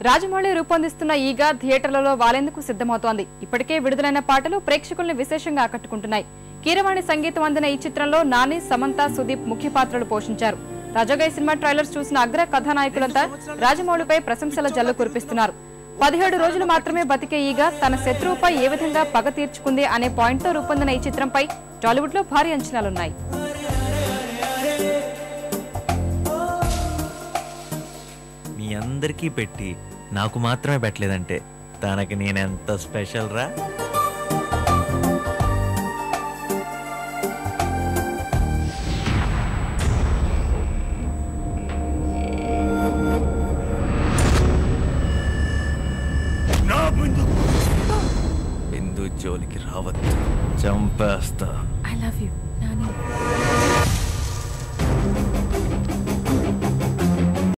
రాజమౌళి రూపొందిస్తున్న ఈగ థియేటర్లలో వాలేందుకు సిద్ధమవుతోంది. ఇప్పటికే విడుదలైన పాటలు ప్రేక్షకుల్ని విశేషంగా ఆకట్టుకుంటున్నాయి. కీరవాణి సంగీతం అందిన ఈ చిత్రంలో నాని, సమంత, సుదీప్ ముఖ్య పాత్రలు పోషించారు. రాజాగాయ్ సినిమా ట్రైలర్స్ చూసిన అగ్ర కథానాయకులంతా రాజమౌళిపై ప్రశంసల జల్లు కురిపిస్తున్నారు. 17 రోజులు మాత్రమే బతికే ఈగ తన శత్రువుపై ఏ విధంగా పగ తీర్చుకుంది అనే పాయింట్తో రూపొందిన ఈ చిత్రంపై టాలీవుడ్ లో భారీ అంచనాలున్నాయి. మీ అందరికీ పెట్టి నాకు మాత్రమే పెట్టలేదంటే తనకి నేనెంత స్పెషల్ రా. బిందు జోలికి రావద్దు, చంపేస్తా. I love you, Nani.